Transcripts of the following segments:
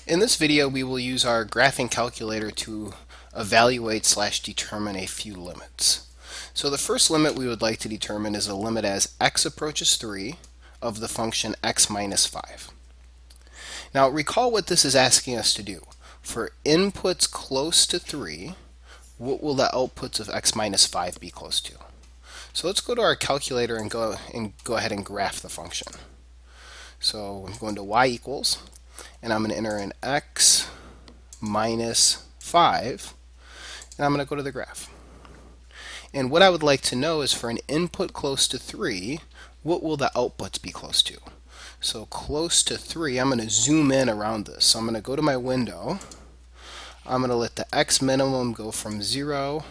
In this video, we will use our graphing calculator to evaluate/determine a few limits. So the first limit we would like to determine is a limit as x approaches 3 of the function x minus 5. Now recall what this is asking us to do. For inputs close to 3, what will the outputs of x minus 5 be close to? So let's go to our calculator and go ahead and graph the function. So I'm going to y equals, and I'm going to enter in x minus 5, and I'm going to go to the graph. And what I would like to know is for an input close to 3, what will the outputs be close to? So close to 3, I'm going to zoom in around this. So I'm going to go to my window. I'm going to let the x minimum go from 0.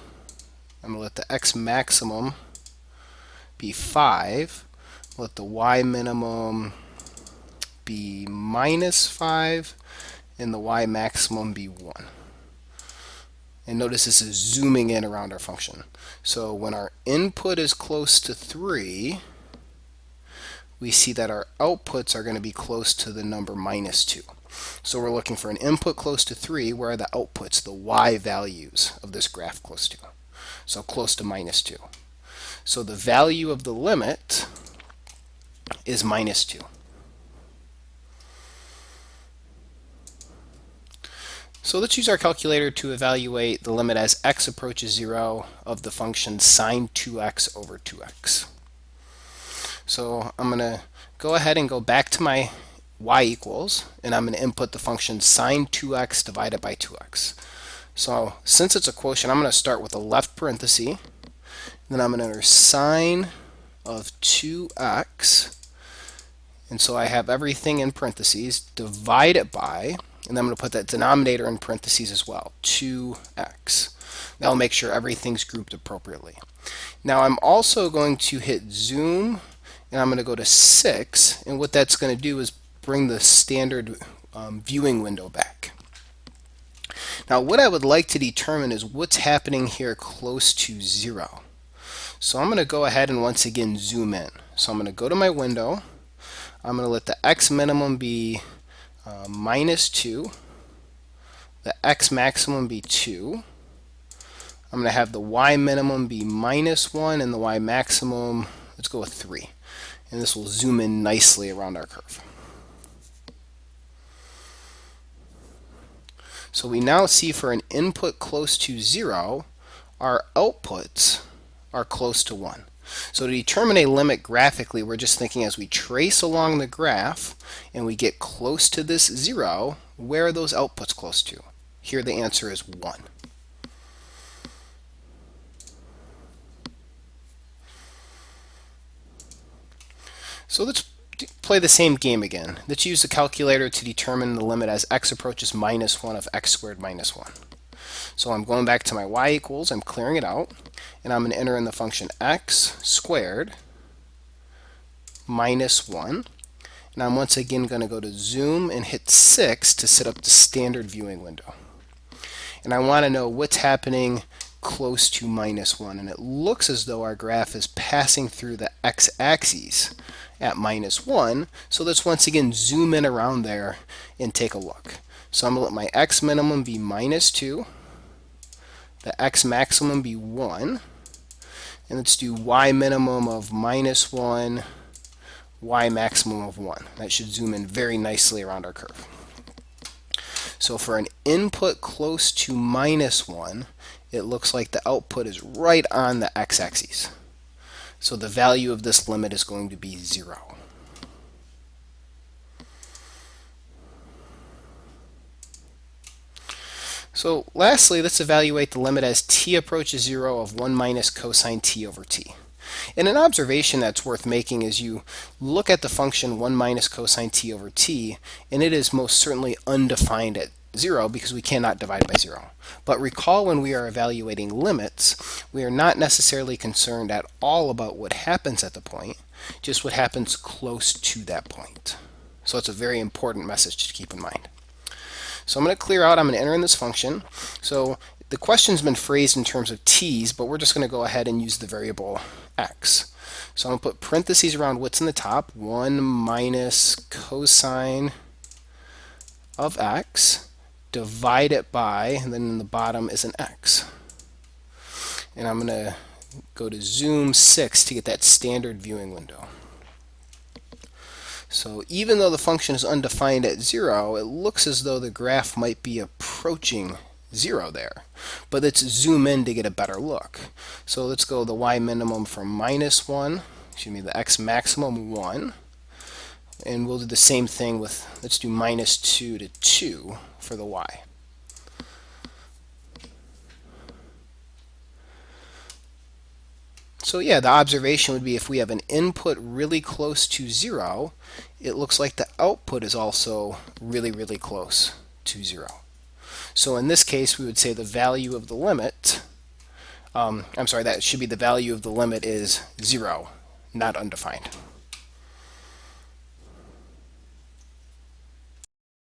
I'm going to let the x maximum be 5. Let the y minimum be minus 5, and the y maximum be 1. And notice this is zooming in around our function. So when our input is close to 3, we see that our outputs are going to be close to the number minus 2. So we're looking for an input close to 3. Where are the outputs, the y values of this graph close to? So close to minus 2. So the value of the limit is minus 2. So let's use our calculator to evaluate the limit as x approaches 0 of the function sine 2x over 2x. So I'm going to go ahead and go back to my y equals, and I'm going to input the function sine 2x divided by 2x. So since it's a quotient, I'm going to start with a left parenthesis, then I'm going to enter sine of 2x, and so I have everything in parentheses, divide it by, and I'm going to put that denominator in parentheses as well, 2x. That'll make sure everything's grouped appropriately. Now I'm also going to hit zoom, and I'm going to go to 6, and what that's going to do is bring the standard viewing window back. Now what I would like to determine is what's happening here close to 0. So I'm going to go ahead and once again zoom in. So I'm going to go to my window. I'm going to let the x minimum be minus 2, the x maximum be 2. I'm going to have the y minimum be minus 1, and the y maximum, let's go with 3. And this will zoom in nicely around our curve. So we now see for an input close to 0, our outputs are close to 1. So to determine a limit graphically, we're just thinking as we trace along the graph and we get close to this 0, where are those outputs close to? Here the answer is 1. So let's play the same game again. Let's use the calculator to determine the limit as x approaches minus 1 of x squared minus 1. So I'm going back to my y equals, I'm clearing it out, and I'm going to enter in the function x squared minus 1. And I'm once again going to go to zoom and hit 6 to set up the standard viewing window. And I want to know what's happening close to minus 1. And it looks as though our graph is passing through the x-axis at minus 1. So let's once again zoom in around there and take a look. So I'm going to let my x minimum be minus 2. The x maximum be 1, and let's do y minimum of minus 1, y maximum of 1. That should zoom in very nicely around our curve. So for an input close to minus 1, it looks like the output is right on the x-axis. So the value of this limit is going to be 0. So lastly, let's evaluate the limit as t approaches 0 of 1 minus cosine t over t. And an observation that's worth making is you look at the function 1 minus cosine t over t, and it is most certainly undefined at 0 because we cannot divide by 0. But recall when we are evaluating limits, we are not necessarily concerned at all about what happens at the point, just what happens close to that point. So it's a very important message to keep in mind. So I'm going to clear out, I'm going to enter in this function. So the question's been phrased in terms of t's, but we're just going to go ahead and use the variable x. So I'm going to put parentheses around what's in the top, 1 minus cosine of x, divide it by, and then in the bottom is an x. And I'm going to go to zoom 6 to get that standard viewing window. So even though the function is undefined at 0, it looks as though the graph might be approaching 0 there. But let's zoom in to get a better look. So let's go the y minimum from -1, the x maximum 1. And we'll do the same thing with, let's do -2 to 2 for the y. So yeah, the observation would be if we have an input really close to 0, it looks like the output is also really, really close to 0. So in this case, we would say the value of the limit, that should be the value of the limit is 0, not undefined.